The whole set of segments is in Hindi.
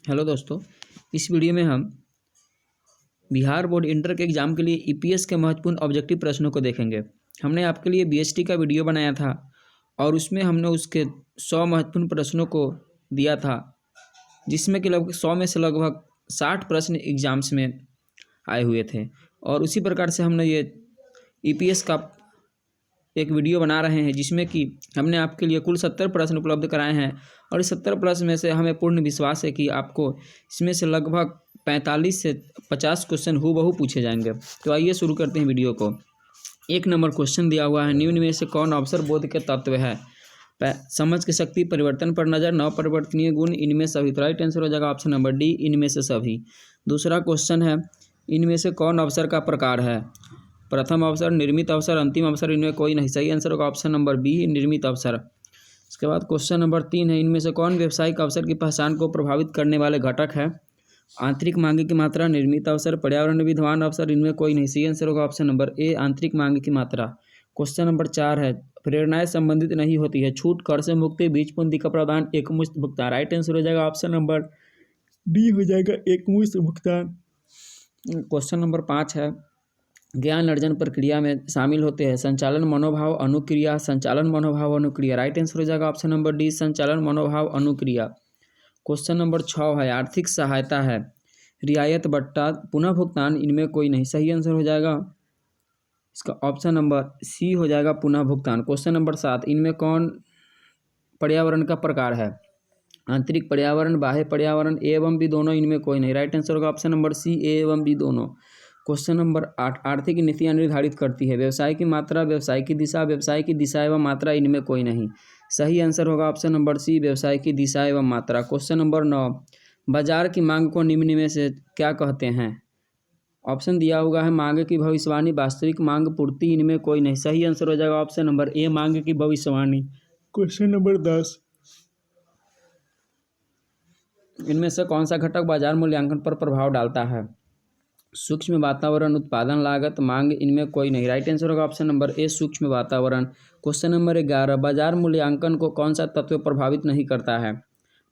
हेलो दोस्तों, इस वीडियो में हम बिहार बोर्ड इंटर के एग्ज़ाम के लिए ईपीएस के महत्वपूर्ण ऑब्जेक्टिव प्रश्नों को देखेंगे। हमने आपके लिए बीएसटी का वीडियो बनाया था और उसमें हमने उसके 100 महत्वपूर्ण प्रश्नों को दिया था, जिसमें कि लगभग 100 में से लगभग 60 प्रश्न एग्ज़ाम्स में आए हुए थे। और उसी प्रकार से हमने ये ईपीएस का एक वीडियो बना रहे हैं, जिसमें कि हमने आपके लिए कुल 70 प्रश्न उपलब्ध कराए हैं और इस 70 प्रश्न में से हमें पूर्ण विश्वास है कि आपको इसमें से लगभग 45 से 50 क्वेश्चन हूबहू पूछे जाएंगे। तो आइए शुरू करते हैं वीडियो को। 1 नंबर क्वेश्चन दिया हुआ है, निम्न में से कौन अवसर बोध के तत्व है? समझ की शक्ति, परिवर्तन पर नज़र, नवपरिवर्तनीय गुण, इनमें सभी। तो राइट आंसर हो जाएगा ऑप्शन नंबर डी, इनमें से सभी। दूसरा क्वेश्चन है, इनमें से कौन अवसर का प्रकार है? प्रथम अवसर, निर्मित अवसर, अंतिम अवसर, इनमें कोई नहीं। सही आंसर होगा ऑप्शन नंबर बी, निर्मित अवसर। इसके बाद क्वेश्चन नंबर 3 है, इनमें से कौन व्यावसायिक अवसर की पहचान को प्रभावित करने वाले घटक है? आंतरिक मांग की मात्रा, निर्मित अवसर, पर्यावरण विद्वान अवसर, इनमें कोई नहीं। सही आंसर होगा ऑप्शन नंबर ए, आंतरिक मांग की मात्रा। क्वेश्चन नंबर 4 है, प्रेरणाएं संबंधित नहीं होती है। छूट, कर से मुक्ति, बीज पूंजी का प्रदान, एकमुश्त भुगतान। राइट आंसर हो जाएगा ऑप्शन नंबर डी, हो जाएगा एकमुश्त भुगतान। क्वेश्चन नंबर 5 है, ज्ञान अर्जन प्रक्रिया में शामिल होते हैं संचालन, मनोभाव, अनुक्रिया। संचालन, मनोभाव, अनुक्रिया। राइट आंसर हो जाएगा ऑप्शन नंबर डी, संचालन, मनोभाव, अनुक्रिया। क्वेश्चन नंबर 6 है, आर्थिक सहायता है, रियायत, बट्टा, पुनः भुगतान, इनमें कोई नहीं। सही आंसर हो जाएगा इसका ऑप्शन नंबर सी हो जाएगा, पुनः भुगतान। क्वेश्चन नंबर 7, इनमें कौन पर्यावरण का प्रकार है? आंतरिक पर्यावरण, बाह्य पर्यावरण, ए एवं बी दोनों, इनमें कोई नहीं। राइट आंसर होगा ऑप्शन नंबर सी, ए एवं बी दोनों। क्वेश्चन नंबर 8, आर्थिक नीतियाँ निर्धारित करती है व्यवसाय की मात्रा, व्यवसाय की दिशा, व्यवसाय की दिशा एवं मात्रा, इनमें कोई नहीं। सही आंसर होगा ऑप्शन नंबर सी, व्यवसाय की दिशा एवं मात्रा। क्वेश्चन नंबर 9, बाजार की मांग को निम्न में से क्या कहते हैं? ऑप्शन दिया हुआ है, मांग की भविष्यवाणी, वास्तविक मांग, पूर्ति, इनमें कोई नहीं। सही आंसर हो जाएगा ऑप्शन नंबर ए, मांग की भविष्यवाणी। क्वेश्चन नंबर 10, इनमें से कौन सा घटक बाजार मूल्यांकन पर प्रभाव डालता है? सूक्ष्म वातावरण, उत्पादन लागत, मांग, इनमें कोई नहीं। राइट आंसर होगा ऑप्शन नंबर ए, सूक्ष्म वातावरण। क्वेश्चन नंबर 11, बाजार मूल्यांकन को कौन सा तत्व प्रभावित नहीं करता है?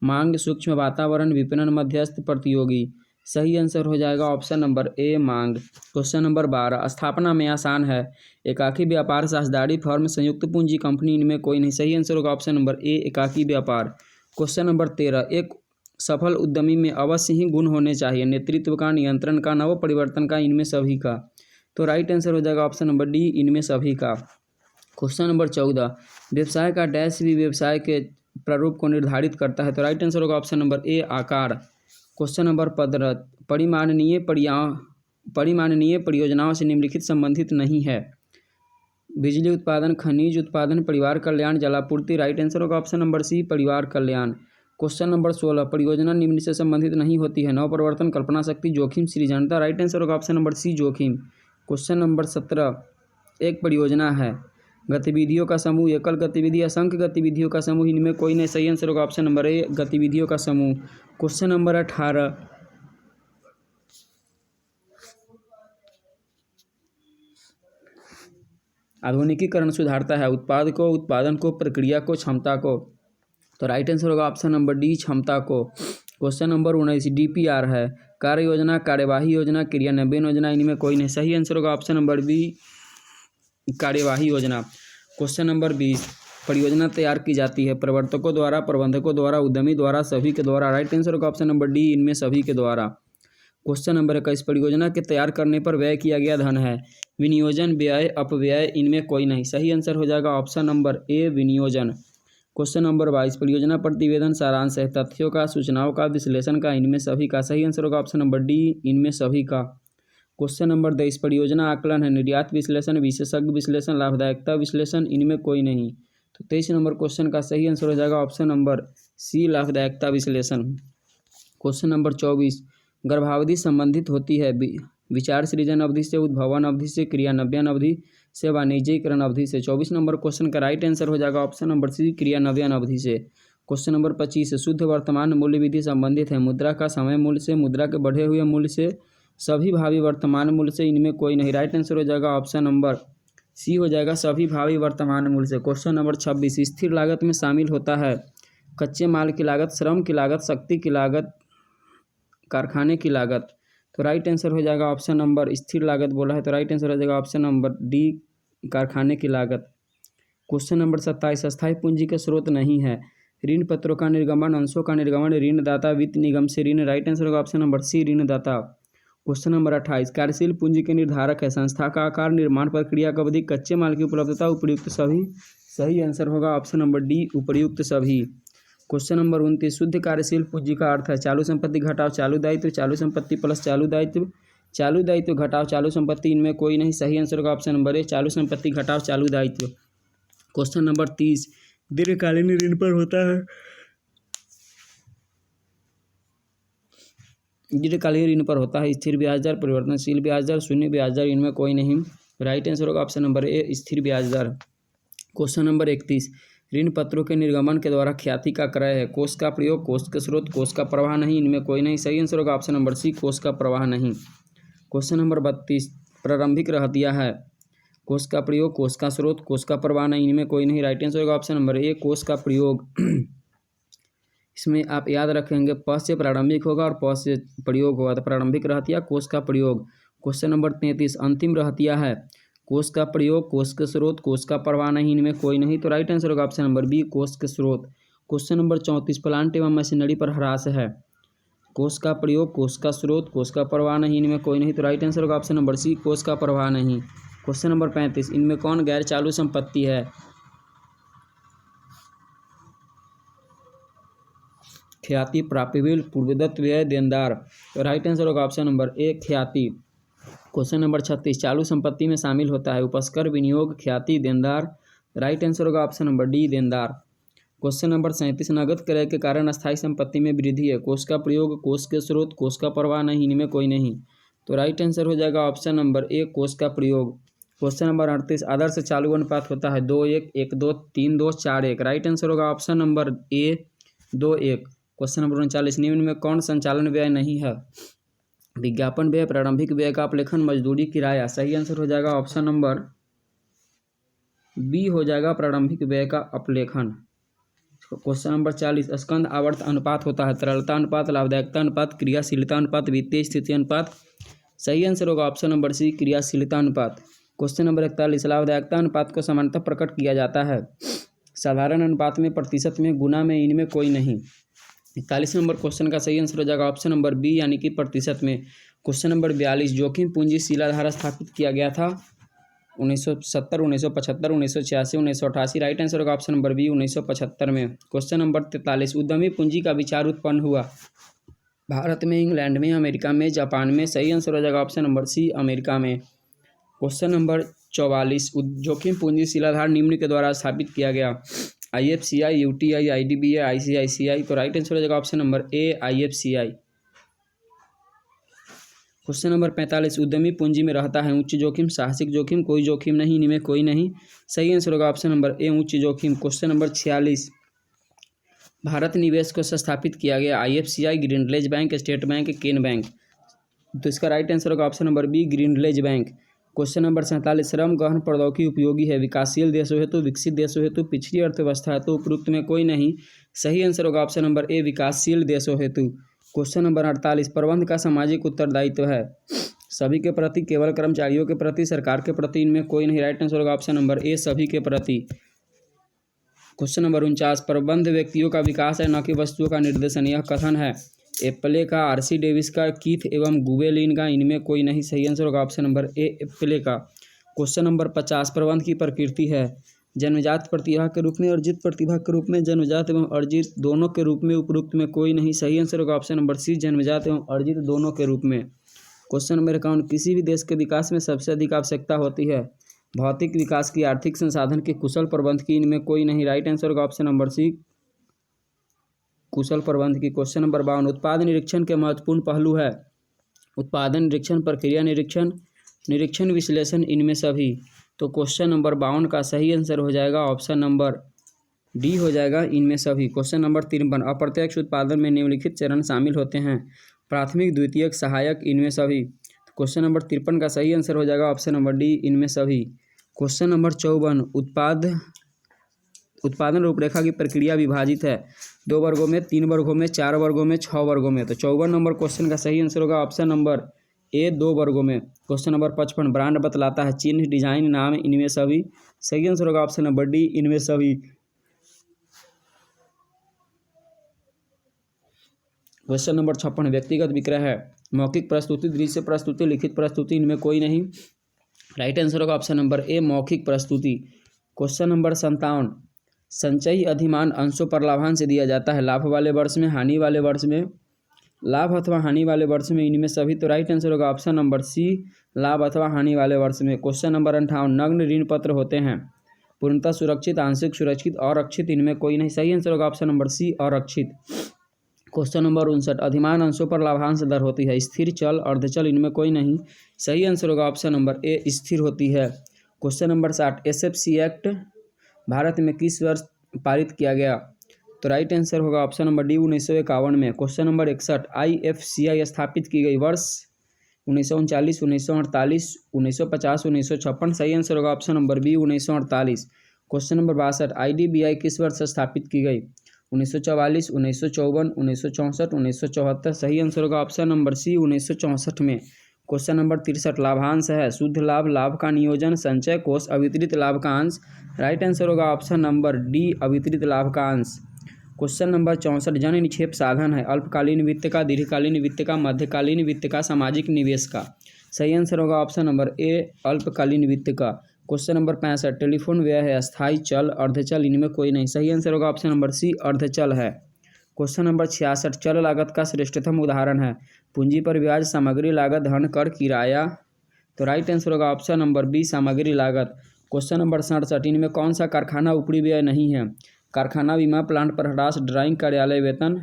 मांग, सूक्ष्म वातावरण, विपणन, मध्यस्थ, प्रतियोगी। सही आंसर हो जाएगा ऑप्शन नंबर ए, मांग। क्वेश्चन नंबर 12, स्थापना में आसान है, एकाकी व्यापार, साझेदारी, फर्म, संयुक्त पूंजी, कंपनी, इनमें कोई नहीं। सही आंसर होगा ऑप्शन नंबर ए, एकाकी व्यापार। क्वेश्चन नंबर 13, एक सफल उद्यमी में अवश्य ही गुण होने चाहिए, नेतृत्व का, नियंत्रण का, नव परिवर्तन का, इनमें सभी का। तो राइट आंसर हो जाएगा ऑप्शन नंबर डी, इनमें सभी का। क्वेश्चन नंबर 14, व्यवसाय का डैश भी व्यवसाय के प्रारूप को निर्धारित करता है। तो राइट आंसर होगा ऑप्शन नंबर ए, आकार। क्वेश्चन नंबर 15, परिमाणनीय परियोजनाओं से निम्नलिखित संबंधित नहीं है? बिजली उत्पादन, खनिज उत्पादन, परिवार कल्याण, जलापूर्ति। राइट आंसर होगा ऑप्शन नंबर सी, परिवार कल्याण। क्वेश्चन नंबर 16, परियोजना निम्न से संबंधित नहीं होती है? नवप्रवर्तन, कल्पना शक्ति, जोखिम, सृजनता। राइट आंसर होगा ऑप्शन नंबर सी, जोखिम। क्वेश्चन नंबर 17, एक परियोजना है, गतिविधियों का समूह, एकल गतिविधि, असंख्य गतिविधियों का समूह, इनमें कोई नहीं। सही आंसर होगा ऑप्शन नंबर ए, गतिविधियों का समूह। क्वेश्चन नंबर 18, आधुनिकीकरण सुधारता है उत्पाद को, उत्पादन को, प्रक्रिया को, क्षमता को। तो राइट आंसर होगा ऑप्शन नंबर डी, क्षमता को। क्वेश्चन नंबर 19, डीपीआर है, कार्य योजना, कार्यवाही योजना, क्रियान्वयन योजना, इनमें कोई नहीं। सही आंसर होगा ऑप्शन नंबर बी, कार्यवाही योजना। क्वेश्चन नंबर 20, परियोजना तैयार की जाती है प्रवर्तकों द्वारा, प्रबंधकों द्वारा, उद्यमी द्वारा, सभी के द्वारा। राइट आंसर होगा ऑप्शन नंबर डी, इनमें सभी के द्वारा। क्वेश्चन नंबर 21, परियोजना के तैयार करने पर व्यय किया गया धन है, विनियोजन, व्यय, अपव्यय, इनमें कोई नहीं। सही आंसर हो जाएगा ऑप्शन नंबर ए, विनियोजन। क्वेश्चन नंबर 22, परियोजना प्रतिवेदन सारांश है, तथ्यों का, सूचनाओं का, विश्लेषण का, इनमें सभी का। सही आंसर होगा ऑप्शन नंबर डी, इनमें सभी का। क्वेश्चन नंबर 23, परियोजना आकलन है, निर्यात विश्लेषण, विशेषज्ञ विश्लेषण, लाभदायकता विश्लेषण, इनमें कोई नहीं। तो 23 नंबर क्वेश्चन का सही आंसर हो जाएगा ऑप्शन नंबर सी, लाभदायकता विश्लेषण। क्वेश्चन नंबर 24, गर्भावधि संबंधित होती है विचार सृजन अवधि से, उद्भवन अवधि से, क्रियान्वयन अवधि से, वाणिज्यिकरण अवधि से। 24 नंबर क्वेश्चन का राइट आंसर हो जाएगा ऑप्शन नंबर सी, क्रियान्वयन अवधि से। क्वेश्चन नंबर 25, शुद्ध वर्तमान मूल्य विधि संबंधित है मुद्रा का समय मूल्य से, मुद्रा के बढ़े हुए मूल्य से, सभी भावी वर्तमान मूल्य से, इनमें कोई नहीं। राइट आंसर हो जाएगा ऑप्शन नंबर सी, हो जाएगा सभी भावी वर्तमान मूल्य से। क्वेश्चन नंबर 26, स्थिर लागत में शामिल होता है कच्चे माल की लागत, श्रम की लागत, शक्ति की लागत, कारखाने की लागत, तो राइट आंसर हो जाएगा ऑप्शन नंबर, स्थिर लागत बोला है तो राइट आंसर हो जाएगा ऑप्शन नंबर डी, कारखाने की लागत। क्वेश्चन नंबर 27, अस्थायी पूंजी के स्रोत नहीं है, ऋण पत्रों का निर्गमन, अंशों का निर्गमन, ऋणदाता वित्त निगम से ऋण, राइट आंसर होगा ऑप्शन नंबर सी, ऋणदाता। क्वेश्चन नंबर 28, कार्यशील पूंजी के निर्धारक है, संस्था का आकार, निर्माण प्रक्रिया की अवधि, कच्चे माल की उपलब्धता, उपयुक्त सभी, सही आंसर होगा ऑप्शन नंबर डी, उपयुक्त सभी। क्वेश्चन नंबर 29, शुद्ध कार्यशील पूंजी का अर्थ है चालू संपत्ति घटाओ चालू दायित्व, चालू संपत्ति प्लस चालू दायित्व, चालू दायित्व घटाओ चालू संपत्ति, इनमें कोई नहीं, सही आंसर होगा ऑप्शन नंबर ए, चालू संपत्ति घटाओ चालू दायित्व। क्वेश्चन नंबर 30, दीर्घकालीन ऋण पर होता है, दीर्घकालीन ऋण पर होता है स्थिर ब्याज दर, परिवर्तनशील ब्याज दर, शून्य ब्याज दर, इनमें कोई नहीं, राइट आंसर होगा ऑप्शन नंबर ए, स्थिर ब्याज दर। क्वेश्चन नंबर 31, ऋण पत्रों के निर्गमन के द्वारा ख्याति का क्रय है, कोष का प्रयोग, कोष के स्रोत, कोष का प्रवाह नहीं, इनमें कोई नहीं, सही आंसर होगा ऑप्शन नंबर सी, कोष का प्रवाह नहीं। क्वेश्चन नंबर 32, प्रारंभिक रहतिया है, कोष का प्रयोग, कोष का स्रोत, कोष का प्रवाह नहीं, इनमें कोई नहीं, राइट आंसर होगा ऑप्शन नंबर ए, कोष का प्रयोग। इसमें आप याद रखेंगे प से प्रारंभिक होगा और प से प्रयोग होगा, तो प्रारंभिक रहतिया, कोष का प्रयोग। क्वेश्चन नंबर 33, अंतिम रहतिया है, कोष का प्रयोग, कोष के स्रोत, कोष का प्रवाह नहीं, इनमें कोई नहीं, तो राइट आंसर होगा ऑप्शन नंबर बी, कोष के स्रोत। क्वेश्चन नंबर 34, प्लांट एवं मशीनरी पर ह्रास है, कोष का प्रयोग, कोष का स्रोत, कोष का प्रवाह नहीं, इनमें कोई नहीं, तो राइट आंसर होगा ऑप्शन नंबर सी, कोष का प्रवाह नहीं। क्वेश्चन नंबर 35, इनमें कौन गैर चालू संपत्ति है, ख्याति, प्राप्य, पूर्वदत्त व्यय, देनदार, तो राइट आंसर होगा ऑप्शन नंबर ए, ख्याति। क्वेश्चन नंबर 36, चालू संपत्ति में शामिल होता है उपस्कर, विनियोग, ख्याति, देनदार, राइट आंसर होगा ऑप्शन नंबर डी, देनदार। क्वेश्चन नंबर 37, नगद क्रय के कारण अस्थायी संपत्ति में वृद्धि है, कोष का प्रयोग, कोष के स्रोत, कोष का प्रवाह नहीं, इनमें कोई नहीं, तो राइट आंसर हो जाएगा ऑप्शन नंबर ए, कोष का प्रयोग। क्वेश्चन नंबर 38, आदर्श चालू अनुपात होता है 2:1, 1:2, 3:2, 4:1, राइट आंसर होगा option number A, 2:1। Question number 39, निम्न में कौन संचालन व्यय नहीं है, विज्ञापन व्यय, प्रारंभिक व्यय का अपलेखन, मजदूरी, किराया, सही आंसर हो जाएगा ऑप्शन नंबर बी हो जाएगा, प्रारंभिक व्यय का अपलेखन। क्वेश्चन नंबर 40, स्कंद आवर्त अनुपात होता है तरलता अनुपात, लाभदायकता अनुपात, क्रियाशीलता अनुपात, वित्तीय स्थिति अनुपात, सही आंसर होगा ऑप्शन नंबर सी, क्रियाशीलता अनुपात। क्वेश्चन नंबर 41, लाभदायकता अनुपात को सामान्यतः प्रकट किया जाता है साधारण अनुपात में, प्रतिशत में, गुना में, इनमें कोई नहीं। 41 नंबर क्वेश्चन का सही आंसर हो जाएगा ऑप्शन नंबर बी, यानी कि प्रतिशत में। क्वेश्चन नंबर 42, जोखिम पूंजी शिलाधार स्थापित किया गया था 1970, 1975, 1986, 1988, राइट आंसर होगा ऑप्शन नंबर बी, 1975 में। क्वेश्चन नंबर 43, उद्यमी पूंजी का विचार उत्पन्न हुआ भारत में, इंग्लैंड में, अमेरिका में, जापान में, सही आंसर हो जाएगा ऑप्शन नंबर सी, अमेरिका में। क्वेश्चन नंबर 44, जोखिम पूंजी शिलाधार निम्न के द्वारा स्थापित किया गया, IFCI, UTI, IDBI, ICICI, तो राइट आंसर हो जाएगा option number A, IFCI। Question number 45, उद्यमी पूंजी में रहता है उच्च जोखिम, साहसिक जोखिम, कोई जोखिम नहीं, इनमें कोई नहीं, सही आंसर होगा ऑप्शन नंबर ए, उच्च जोखिम। क्वेश्चन नंबर 46, भारत निवेश को स्थापित किया गया, IFCI, Grindlays bank, state bank, Can bank, तो इसका राइट आंसर होगा option number B, Grindlays bank. Question number 47, श्रम गहन प्रौद्योगिकी उपयोगी है विकासशील देशों हेतु, विकसित देशों हेतु, पिछड़ी अर्थव्यवस्था हेतु, उपरोक्त में कोई नहीं, सही आंसर होगा ऑप्शन नंबर ए, विकासशील देशों हेतु। क्वेश्चन नंबर 48, प्रबंध का सामाजिक उत्तरदायित्व है सभी के प्रति, केवल कर्मचारियों के प्रति, सरकार के प्रति, इनमें कोई नहीं, राइट आंसर होगा ऑप्शन नंबर ए, सभी के प्रति। क्वेश्चन नंबर 49, प्रबंध व्यक्तियों का विकास है न कि वस्तुओं का निर्देशन, यह कथन है एप्पले का, RC डेविस का, कीथ एवं गुबेलिन का, इनमें कोई नहीं, सही आंसर होगा ऑप्शन नंबर ए, एप्पले का। क्वेश्चन नंबर 50, प्रबंध की प्रकृति है जन्मजात प्रतिभा के रूप में, अर्जित प्रतिभा के रूप में, जन्मजात एवं अर्जित दोनों के रूप में, उपरोक्त में कोई नहीं, सही आंसर होगा ऑप्शन नंबर सी, जन्मजात एवं अर्जित दोनों के रूप में। क्वेश्चन नंबर 51, किसी भी देश के विकास में सबसे अधिक आवश्यकता होती है भौतिक विकास की, आर्थिक संसाधन के, कुशल प्रबंध की, इनमें कोई नहीं, राइट आंसर होगा ऑप्शन नंबर सी, कुशल प्रबंध की। क्वेश्चन नंबर 52, उत्पाद निरीक्षण के महत्वपूर्ण पहलू है उत्पादन निरीक्षण, प्रक्रिया निरीक्षण, निरीक्षण विश्लेषण, इनमें सभी, तो क्वेश्चन नंबर 52 का सही आंसर हो जाएगा ऑप्शन नंबर डी हो जाएगा, इनमें सभी। क्वेश्चन नंबर 53, अप्रत्यक्ष उत्पादन में निम्नलिखित चरण शामिल होते हैं प्राथमिक, द्वितीयक, सहायक, इनमें सभी, क्वेश्चन नंबर 53 का सही आंसर हो जाएगा ऑप्शन नंबर डी, इनमें सभी। क्वेश्चन नंबर 54, उत्पाद उत्पादन रूपरेखा की प्रक्रिया विभाजित है 2 वर्गों में, 3 वर्गों में, 4 वर्गों में, 6 वर्गों में। तो 54 नंबर क्वेश्चन का सही आंसर होगा ऑप्शन नंबर ए 2 वर्गों में। क्वेश्चन नंबर 55 ब्रांड बतलाता है, चिन्ह, डिजाइन, नाम इनमें सभी। सही आंसर होगा ऑप्शन नंबर डी इनमें सभी। क्वेश्चन नंबर 56 व्यक्तिगत विक्रय है, मौखिक प्रस्तुति, दृश्य प्रस्तुति, लिखित प्रस्तुति, इनमें कोई नहीं। राइट आंसर होगा ऑप्शन नंबर ए मौखिक प्रस्तुति। क्वेश्चन नंबर 57 संचयी अधिमान अंशों पर लाभांश दिया जाता है, लाभ वाले वर्ष में, हानि वाले वर्ष में, लाभ अथवा हानि वाले वर्ष में, इनमें सभी। तो राइट आंसर होगा ऑप्शन नंबर सी लाभ अथवा हानि वाले वर्ष में। क्वेश्चन नंबर 58 नग्न ऋण पत्र होते हैं, पूर्णतः सुरक्षित, आंशिक सुरक्षित और रक्षित, इनमें कोई नहीं। सही आंसर होगा ऑप्शन नंबर सी और रक्षित। क्वेश्चन नंबर 59 अधिमान अंशों पर लाभांश दर होती है, स्थिर, चल, अर्धचल, इनमें कोई नहीं। सही आंसर होगा ऑप्शन नंबर ए स्थिर होती है। Question number 60 SFC act Bharat में किस वर्ष पारित किया गया? तो राइट आंसर होगा ऑप्शन नंबर डी 1951 में। क्वेश्चन नंबर 61 IFCI स्थापित की गई वर्ष 1939, 1948, 1950, 1956। सही आंसर होगा option number B 1948। Question number 62 IDBI किस वर्ष स्थापित की गई? 1944, 1954, 1964, 1974। सही आंसर होगा ऑप्शन नंबर सी 1964 में। क्वेश्चन नंबर 63 लाभांश है, शुद्ध लाभ, लाभ का नियोजन, संचय कोष, अवितरित लाभ का अंश। राइट आंसर होगा ऑप्शन नंबर डी अवितरित लाभ का अंश। क्वेश्चन नंबर 64 जन निक्षेप साधन है, अल्पकालीन वित्त का, दीर्घकालीन वित्त का, मध्यकालीन वित्त का, सामाजिक निवेश का। सही आंसर होगा ऑप्शन नंबर ए अल्पकालीन वित्त का। क्वेश्चन नंबर 65 टेलीफोन व्यय है, अस्थायी, चल, अर्धचल, इनमें कोई नहीं। सही आंसर होगा ऑप्शन नंबर सी अर्धचल है। क्वेश्चन नंबर 66 चल लागत का श्रेष्ठतम उदाहरण है, पूंजी पर ब्याज, सामग्री लागत, धन, कर, किराया। तो राइट आंसर होगा ऑप्शन नंबर बी सामग्री लागत। क्वेश्चन नंबर 67 इनमें कौन सा कारखाना उपरी व्यय नहीं है? कारखाना, बीमा, प्लांट पर ह्रास, ड्राइंग, कार्यालय वेतन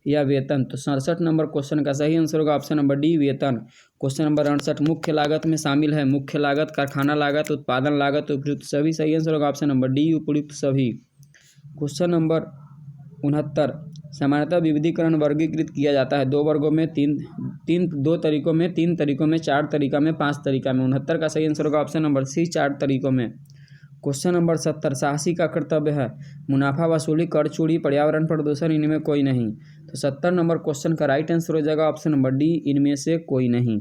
या वेतन। तो 67 नंबर क्वेश्चन का सही आंसर होगा ऑप्शन नंबर डी वेतन। क्वेश्चन नंबर 68 मुख्य लागत में शामिल है, मुख्य लागत, कारखाना लागत, उत्पादन लागत, उपयुक्त सभी। सही आंसर होगा ऑप्शन नंबर डी उपयुक्त सभी। क्वेश्चन नंबर 69 सामान्यतः विविधीकरण वर्गीकृत किया जाता है 2 वर्गों में, 2 तरीकों में, 3 तरीकों में, 4 तरीका में, 5 तरीका में। 69 का सही आंसर होगा ऑप्शन नंबर सी 4 तरीकों में। क्वेश्चन नंबर 70 साहसी का कर्तव्य है, मुनाफा वसूली, कर चोरी, पर्यावरण प्रदूषण, इनमें कोई नहीं। तो 70 नंबर क्वेश्चन का राइट आंसर हो जाएगा ऑप्शन नंबर डी इनमें से कोई नहीं।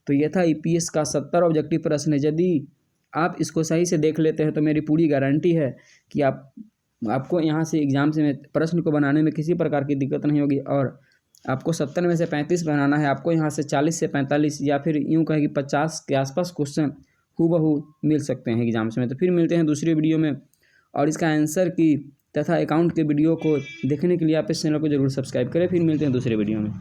तो यह था ईपीएस का 70 ऑब्जेक्टिव प्रश्न। यदि आप इसको सही से देख लेते हैं तो मेरी पूरी गारंटी है कि आपको यहाँ से एग्जाम से प्रश्न को बनाने में किसी प्रकार की दिक्कत नहीं होगी। और आपको 70 में से 35 बनाना है, आपको यहाँ से 40 से 45 या फिर यूँ कहें कि 50 के आसपास क्वेश्चन हूबहू मिल सकते हैं एग्जाम्स में। तो फिर मिलते हैं दूसरी वीडियो में, और इसका आंसर की तथा अकाउंट के वीडियो को देखने के लिए आप इस चैनल को जरूर सब्सक्राइब करें। फिर मिलते हैं दूसरे वीडियो में।